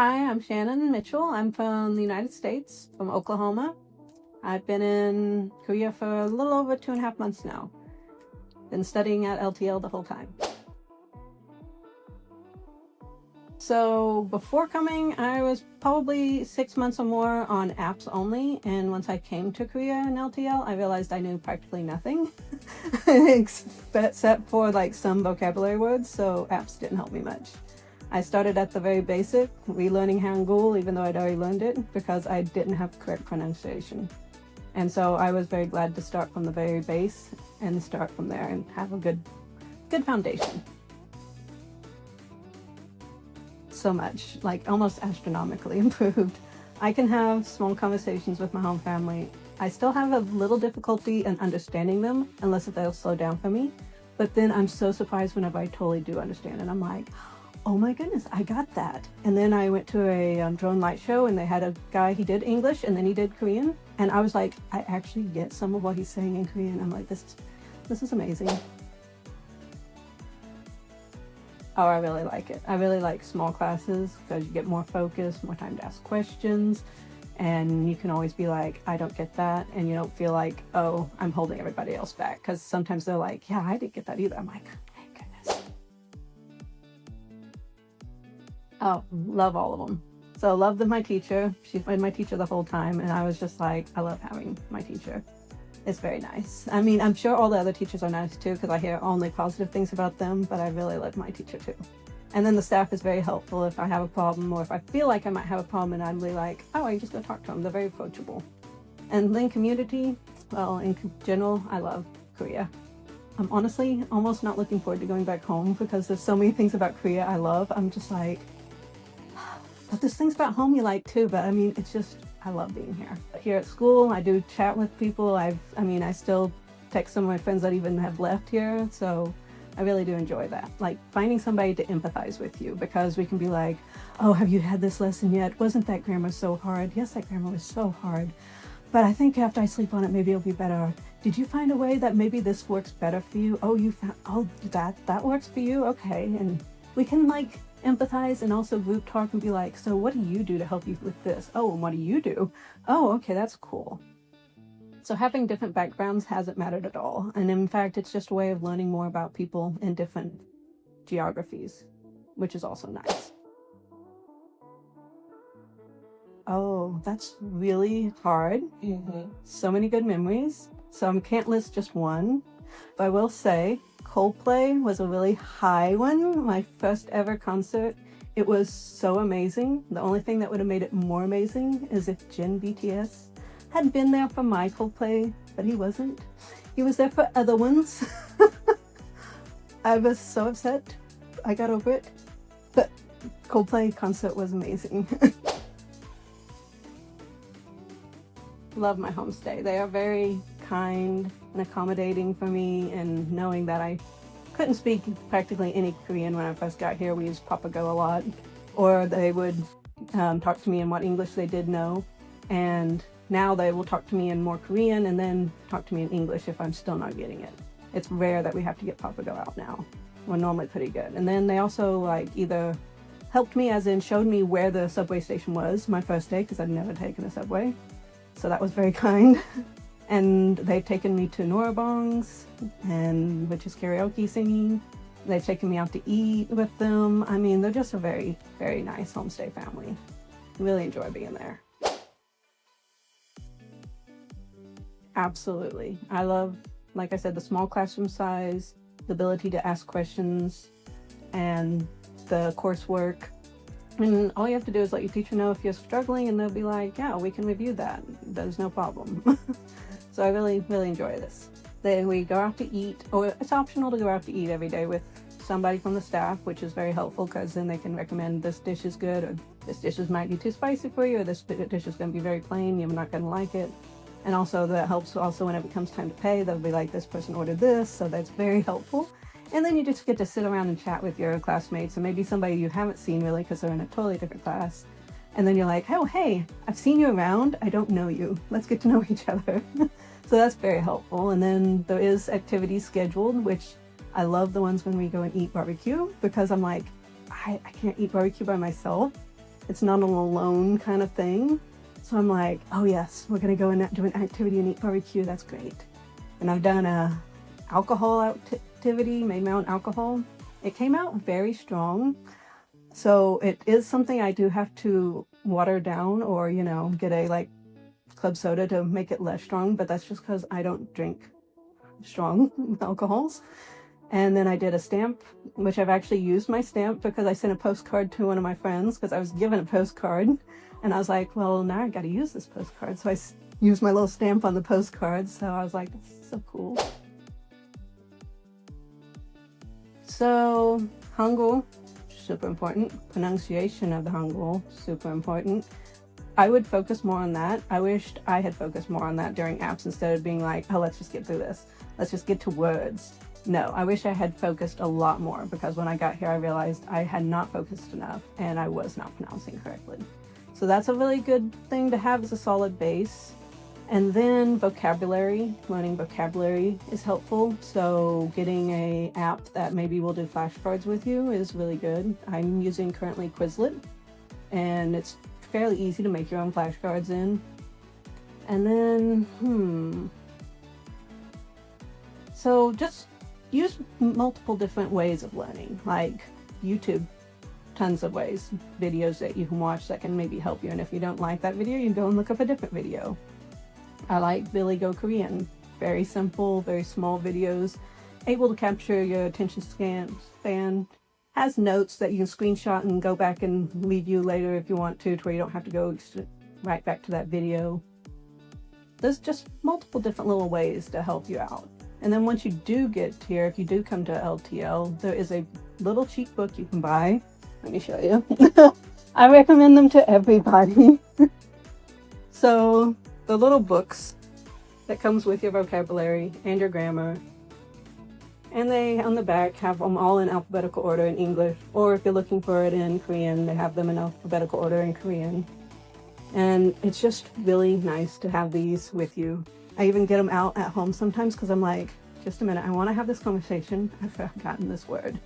Hi, I'm Shannon Mitchell. I'm from the United States, from Oklahoma. I've been in Korea for a little over 2.5 months now. Been studying at LTL the whole time. So before coming, I was probably 6 months or more on apps only. And once I came to Korea in LTL, I realized I knew practically nothing except for like some vocabulary words. So apps didn't help me much. I started at the very basic, relearning Hangul, even though I'd already learned it, because I didn't have correct pronunciation. And so I was very glad to start from the very base and start from there and have a good foundation. So much, like almost astronomically improved. I can have small conversations with my home family. I still have a little difficulty in understanding them unless they'll slow down for me. But then I'm so surprised whenever I totally do understand, and I'm like, oh my goodness, I got that. And then I went to a drone light show, and they had a guy, he did English and then he did Korean. And I was like, I actually get some of what he's saying in Korean. I'm like, this is amazing. Oh, I really like it. I really like small classes because you get more focus, more time to ask questions. And you can always be like, I don't get that. And you don't feel like, oh, I'm holding everybody else back. Because sometimes they're like, yeah, I didn't get that either. I'm like, thank goodness. Oh, love all of them. So loved my teacher. She's been my teacher the whole time. And I was just like, I love having my teacher. It's very nice. I mean, I'm sure all the other teachers are nice too, because I hear only positive things about them, but I really love my teacher too. And then the staff is very helpful if I have a problem, or if I feel like I might have a problem, and I'm really like, oh, I just go talk to them. They're very approachable. And then community, well, in general, I love Korea. I'm honestly almost not looking forward to going back home because there's so many things about Korea I love. I'm just like, but there's things about home you like too, but I mean, it's just, I love being here. Here at school, I do chat with people. I still text some of my friends that even have left here, so I really do enjoy that. Like finding somebody to empathize with you, because we can be like, oh, have you had this lesson yet? Wasn't that grammar so hard? Yes, that grammar was so hard, but I think after I sleep on it, maybe it'll be better. Did you find a way that maybe this works better for you? Oh, you found, oh, that works for you? Okay. And we can like empathize and also group talk and be like, so what do you do to help you with this? Oh, and what do you do? Oh, okay, that's cool. So having different backgrounds hasn't mattered at all. And in fact, it's just a way of learning more about people in different geographies, which is also nice. Oh, that's really hard. So many good memories. So I can't list just one, but I will say Coldplay was a really high one. My first ever concert. It was so amazing. The only thing that would have made it more amazing is if Jin BTS had been there for my Coldplay, but he wasn't. He was there for other ones. I was so upset. I got over it. But Coldplay concert was amazing. Love my homestay. They are very kind and accommodating for me, and knowing that I couldn't speak practically any Korean when I first got here. We used Papago a lot, or they would talk to me in what English they did know, and now they will talk to me in more Korean and then talk to me in English if I'm still not getting it. It's rare that we have to get Papago out now. We're normally pretty good. And then they also like either helped me, as in showed me where the subway station was my first day, because I'd never taken a subway. So that was very kind. And they've taken me to Norabongs, which is karaoke singing. They've taken me out to eat with them. I mean, they're just a very, very nice homestay family. Really enjoy being there. Absolutely. I love, like I said, the small classroom size, the ability to ask questions, and the coursework. And all you have to do is let your teacher know if you're struggling, and they'll be like, yeah, we can review that. There's no problem. So I really, really enjoy this. Then we go out to eat, or it's optional to go out to eat every day with somebody from the staff, which is very helpful, because then they can recommend this dish is good, or this dish might be too spicy for you, or this dish is going to be very plain, you're not going to like it. And also that helps also when it comes time to pay, they'll be like, this person ordered this, so that's very helpful. And then you just get to sit around and chat with your classmates, and maybe somebody you haven't seen really because they're in a totally different class. And then you're like, oh, hey, I've seen you around. I don't know you. Let's get to know each other. So that's very helpful. And then there is activities scheduled, which I love the ones when we go and eat barbecue, because I'm like, I can't eat barbecue by myself. It's not an alone kind of thing. So I'm like, oh yes, we're gonna go and do an activity and eat barbecue. That's great. And I've done a alcohol activity, made my own alcohol. It came out very strong. So it is something I do have to water down, or, you know, get a like club soda to make it less strong, but that's just because I don't drink strong alcohols. And then I did a stamp, which I've actually used my stamp because I sent a postcard to one of my friends because I was given a postcard. And I was like, well, now I got to use this postcard. So I used my little stamp on the postcard. So I was like, this is so cool. So Hangul, super important. Pronunciation of the Hangul, super important. I would focus more on that. I wished I had focused more on that during apps instead of being like, oh, let's just get through this. Let's just get to words. No, I wish I had focused a lot more, because when I got here, I realized I had not focused enough and I was not pronouncing correctly. So that's a really good thing to have as a solid base. And then vocabulary, learning vocabulary is helpful. So getting a app that maybe will do flashcards with you is really good. I'm using currently Quizlet, and it's fairly easy to make your own flashcards in. And then, so just use multiple different ways of learning, like YouTube, tons of ways, videos that you can watch that can maybe help you. And if you don't like that video, you can go and look up a different video. I like Billy Go Korean. Very simple, very small videos, able to capture your attention span. Has notes that you can screenshot and go back and review later if you want to where you don't have to go right back to that video. There's just multiple different little ways to help you out. And then once you do get here, if you do come to LTL, there is a little cheat book you can buy. Let me show you. I recommend them to everybody. So the little books that comes with your vocabulary and your grammar, and they on the back have them all in alphabetical order in English, or if you're looking for it in Korean, they have them in alphabetical order in Korean. And it's just really nice to have these with you. I even get them out at home sometimes because I'm like, just a minute, I want to have this conversation. I've forgotten this word.